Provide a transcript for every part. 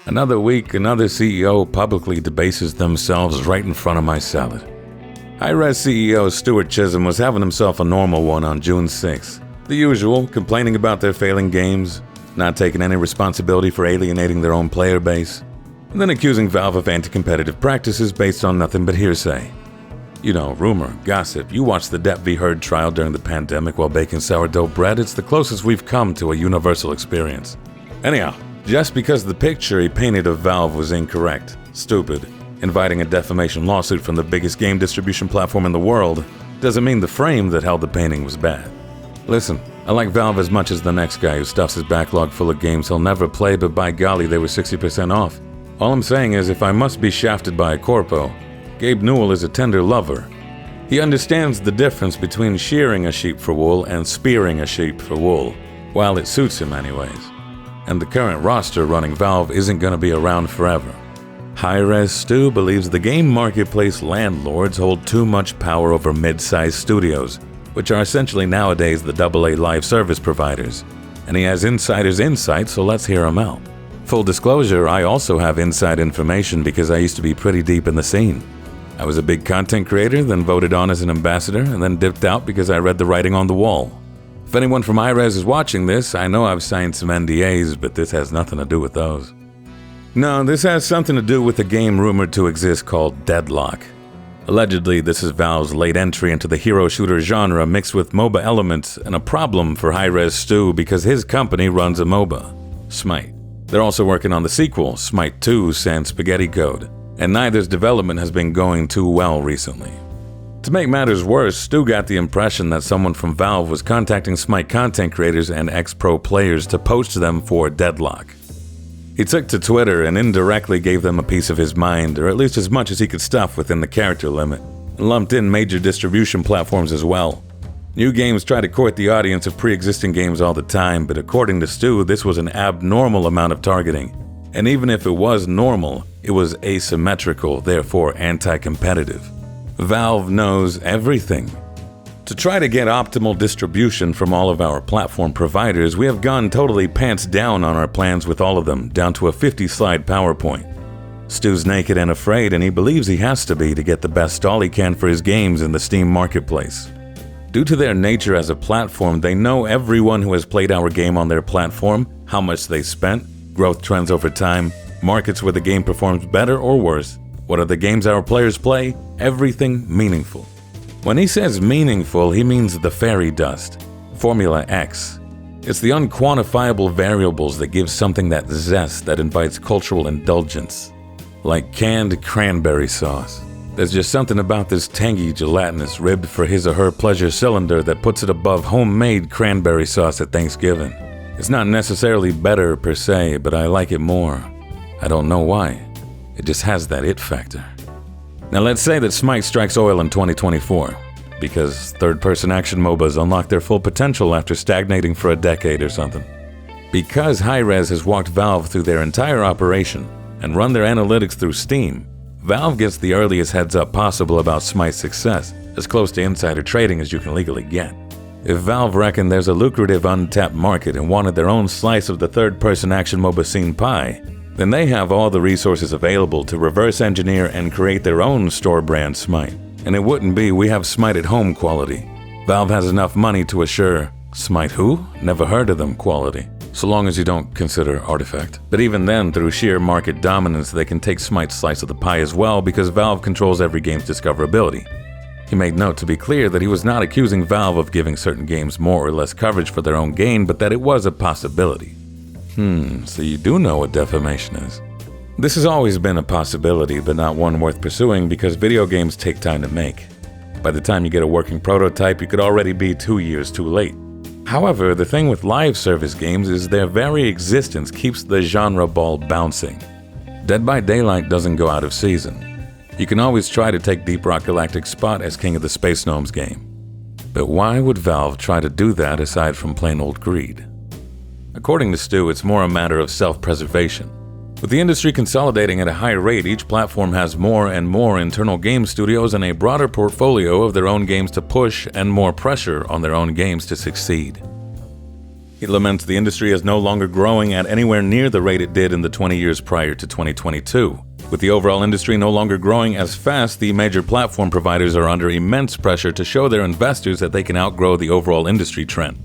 Another week, another CEO publicly debases themselves right in front of my salad. Hi-Rez CEO Stuart Chisholm was having himself a normal one on June 6th. The usual, complaining about their failing games, not taking any responsibility for alienating their own player base, and then accusing Valve of anti-competitive practices based on nothing but hearsay. You know, rumor, gossip. You watched the Depp v. Heard trial during the pandemic while baking sourdough bread. It's the closest we've come to a universal experience. Anyhow, just because the picture he painted of Valve was incorrect, stupid, inviting a defamation lawsuit from the biggest game distribution platform in the world, doesn't mean the frame that held the painting was bad. Listen, I like Valve as much as the next guy who stuffs his backlog full of games he'll never play, but by golly, they were 60% off. All I'm saying is, if I must be shafted by a corpo, Gabe Newell is a tender lover. He understands the difference between shearing a sheep for wool and spearing a sheep for wool, while it suits him anyways. And the current roster running Valve isn't going to be around forever. Hi-Rez Stu believes the game marketplace landlords hold too much power over mid-sized studios, which are essentially nowadays the AA live service providers. And he has insider's insight, so let's hear him out. Full disclosure, I also have inside information because I used to be pretty deep in the scene. I was a big content creator, then voted on as an ambassador, and then dipped out because I read the writing on the wall. If anyone from Hi-Rez is watching this, I know I've signed some NDAs, but this has nothing to do with those. No, this has something to do with a game rumored to exist called Deadlock. Allegedly, this is Valve's late entry into the hero shooter genre mixed with MOBA elements and a problem for Hi-Rez Stu because his company runs a MOBA, Smite. They're also working on the sequel, Smite 2 Sans Spaghetti Code, and neither's development has been going too well recently. To make matters worse, Stu got the impression that someone from Valve was contacting Smite content creators and ex-pro players to poach them for Deadlock. He took to Twitter and indirectly gave them a piece of his mind, or at least as much as he could stuff within the character limit, and lumped in major distribution platforms as well. New games try to court the audience of pre-existing games all the time, but according to Stu, this was an abnormal amount of targeting. And even if it was normal, it was asymmetrical, therefore anti-competitive. Valve knows everything. To try to get optimal distribution from all of our platform providers, we have gone totally pants down on our plans with all of them, down to a 50-slide PowerPoint. Stu's naked and afraid, and he believes he has to be to get the best stall he can for his games in the Steam marketplace. Due to their nature as a platform, they know everyone who has played our game on their platform, how much they spent, growth trends over time, markets where the game performs better or worse, what are the games our players play, everything meaningful. When he says meaningful, he means the fairy dust, Formula X. It's the unquantifiable variables that give something that zest that invites cultural indulgence. Like canned cranberry sauce. There's just something about this tangy, gelatinous, ribbed for his or her pleasure cylinder that puts it above homemade cranberry sauce at Thanksgiving. It's not necessarily better per se, but I like it more. I don't know why. It just has that it factor. Now let's say that Smite strikes oil in 2024, because third-person action MOBAs unlock their full potential after stagnating for a decade or something. Because Hi-Rez has walked Valve through their entire operation and run their analytics through Steam, Valve gets the earliest heads-up possible about Smite's success, as close to insider trading as you can legally get. If Valve reckoned there's a lucrative untapped market and wanted their own slice of the third-person action MOBA scene pie, then they have all the resources available to reverse engineer and create their own store brand Smite. And it wouldn't be we have Smite at home quality. Valve has enough money to assure Smite who? Never heard of them quality. So long as you don't consider Artifact. But even then, through sheer market dominance, they can take Smite's slice of the pie as well because Valve controls every game's discoverability. He made note to be clear that he was not accusing Valve of giving certain games more or less coverage for their own gain, but that it was a possibility. So you do know what defamation is. This has always been a possibility, but not one worth pursuing because video games take time to make. By the time you get a working prototype, you could already be 2 years too late. However, the thing with live service games is their very existence keeps the genre ball bouncing. Dead by Daylight doesn't go out of season. You can always try to take Deep Rock Galactic's spot as King of the Space Gnomes game. But why would Valve try to do that aside from plain old greed? According to Stu, it's more a matter of self-preservation. With the industry consolidating at a high rate, each platform has more and more internal game studios and a broader portfolio of their own games to push and more pressure on their own games to succeed. He laments the industry is no longer growing at anywhere near the rate it did in the 20 years prior to 2022. With the overall industry no longer growing as fast, the major platform providers are under immense pressure to show their investors that they can outgrow the overall industry trend.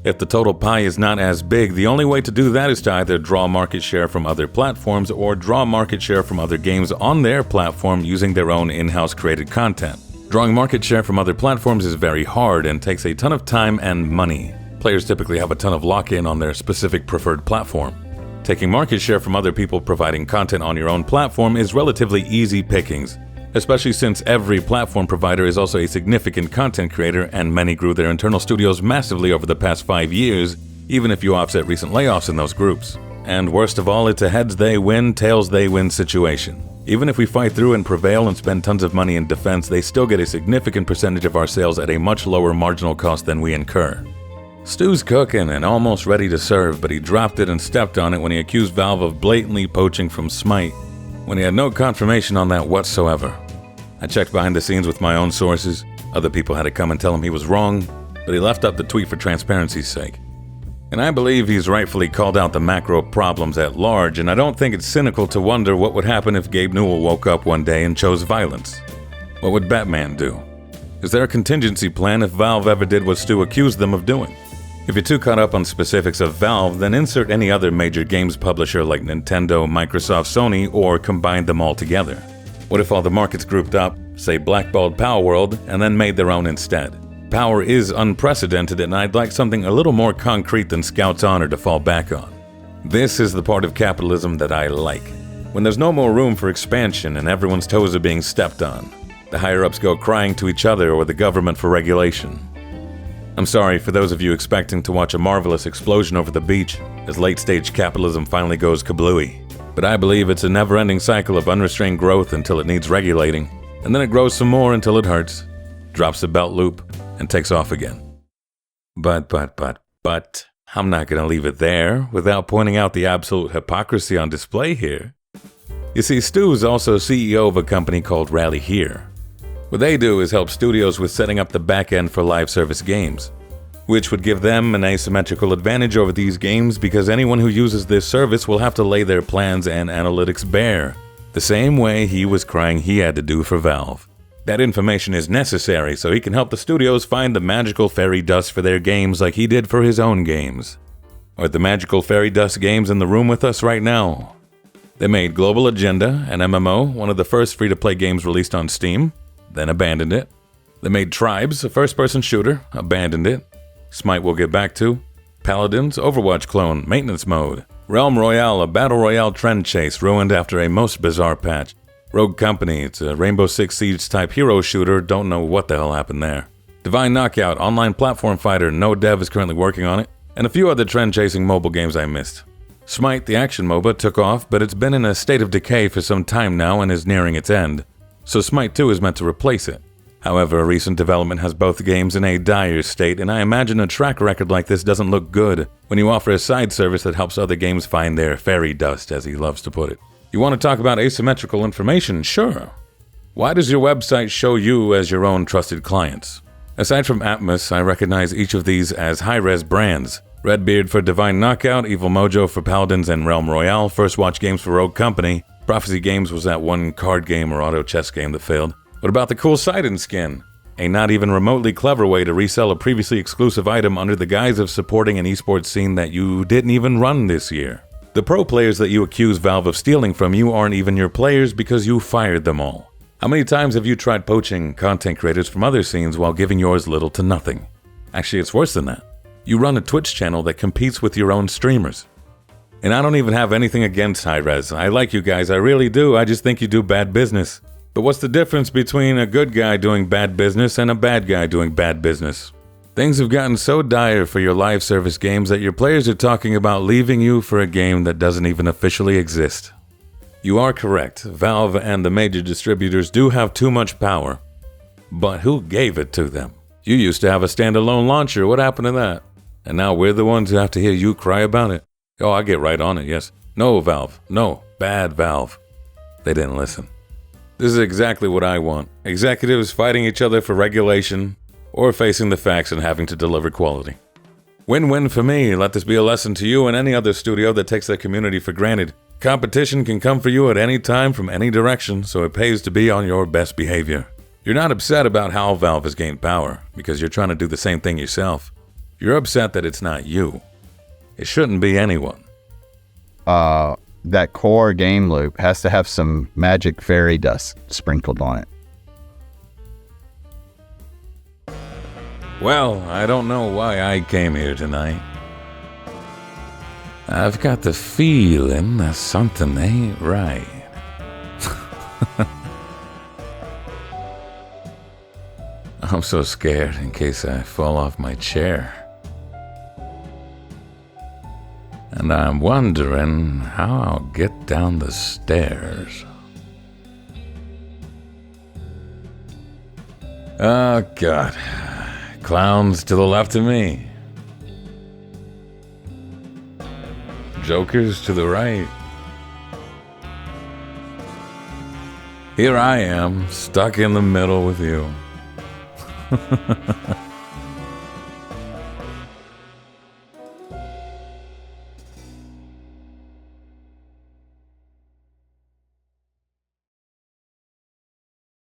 If the total pie is not as big, the only way to do that is to either draw market share from other platforms or draw market share from other games on their platform using their own in-house created content. Drawing market share from other platforms is very hard and takes a ton of time and money. Players typically have a ton of lock-in on their specific preferred platform. Taking market share from other people providing content on your own platform is relatively easy pickings, especially since every platform provider is also a significant content creator and many grew their internal studios massively over the past 5 years, even if you offset recent layoffs in those groups. And worst of all, it's a heads they win, tails they win situation. Even if we fight through and prevail and spend tons of money in defense, they still get a significant percentage of our sales at a much lower marginal cost than we incur. Stu's cooking and almost ready to serve, but he dropped it and stepped on it when he accused Valve of blatantly poaching from Smite, when he had no confirmation on that whatsoever. I checked behind the scenes with my own sources. Other people had to come and tell him he was wrong, but he left up the tweet for transparency's sake. And I believe he's rightfully called out the macro problems at large, and I don't think it's cynical to wonder what would happen if Gabe Newell woke up one day and chose violence. What would Batman do? Is there a contingency plan if Valve ever did what Stu accused them of doing? If you're too caught up on specifics of Valve, then insert any other major games publisher like Nintendo, Microsoft, Sony, or combine them all together. What if all the markets grouped up, say blackballed Palworld, and then made their own instead? Power is unprecedented, and I'd like something a little more concrete than Scout's Honor to fall back on. This is the part of capitalism that I like. When there's no more room for expansion and everyone's toes are being stepped on, the higher-ups go crying to each other or the government for regulation. I'm sorry for those of you expecting to watch a marvelous explosion over the beach as late-stage capitalism finally goes kablooey. But I believe it's a never-ending cycle of unrestrained growth until it needs regulating, and then it grows some more until it hurts, drops the belt loop, and takes off again. But, I'm not gonna leave it there without pointing out the absolute hypocrisy on display here. You see, Stu's also CEO of a company called Rally Here. What they do is help studios with setting up the back end for live service games, which would give them an asymmetrical advantage over these games because anyone who uses this service will have to lay their plans and analytics bare, the same way he was crying he had to do for Valve. That information is necessary so he can help the studios find the magical fairy dust for their games like he did for his own games. Are the magical fairy dust games in the room with us right now? They made Global Agenda, an MMO, one of the first free-to-play games released on Steam, then abandoned it. They made Tribes, a first-person shooter, abandoned it. Smite we'll get back to. Paladins, Overwatch clone, maintenance mode. Realm Royale, a battle royale trend chase, ruined after a most bizarre patch. Rogue Company, it's a Rainbow Six Siege type hero shooter, don't know what the hell happened there. Divine Knockout, online platform fighter, no dev is currently working on it. And a few other trend-chasing mobile games I missed. Smite, the action MOBA, took off, but it's been in a state of decay for some time now and is nearing its end. So Smite 2 is meant to replace it. However, a recent development has both games in a dire state, and I imagine a track record like this doesn't look good when you offer a side service that helps other games find their fairy dust, as he loves to put it. You want to talk about asymmetrical information? Sure. Why does your website show you as your own trusted clients? Aside from Atmos, I recognize each of these as high-res brands. Redbeard for Divine Knockout, Evil Mojo for Paladins and Realm Royale, First Watch Games for Rogue Company. Prophecy Games was that one card game or auto chess game that failed. What about the cool Sidon skin? A not even remotely clever way to resell a previously exclusive item under the guise of supporting an esports scene that you didn't even run this year. The pro players that you accuse Valve of stealing from you aren't even your players because you fired them all. How many times have you tried poaching content creators from other scenes while giving yours little to nothing? Actually, it's worse than that. You run a Twitch channel that competes with your own streamers. And I don't even have anything against Hi-Rez. I like you guys, I really do. I just think you do bad business. But what's the difference between a good guy doing bad business and a bad guy doing bad business? Things have gotten so dire for your live service games that your players are talking about leaving you for a game that doesn't even officially exist. You are correct. Valve and the major distributors do have too much power. But who gave it to them? You used to have a standalone launcher. What happened to that? And now we're the ones who have to hear you cry about it. Oh, I get right on it, yes. No, Valve. No. Bad Valve. They didn't listen. This is exactly what I want. Executives fighting each other for regulation, or facing the facts and having to deliver quality. Win-win for me. Let this be a lesson to you and any other studio that takes their community for granted. Competition can come for you at any time from any direction, so it pays to be on your best behavior. You're not upset about how Valve has gained power, because you're trying to do the same thing yourself. You're upset that it's not you. It shouldn't be anyone. That core game loop has to have some magic fairy dust sprinkled on it. Well, I don't know why I came here tonight. I've got the feeling that something ain't right. I'm so scared in case I fall off my chair. And I'm wondering how I'll get down the stairs. Oh, God. Clowns to the left of me. Jokers to the right. Here I am, stuck in the middle with you.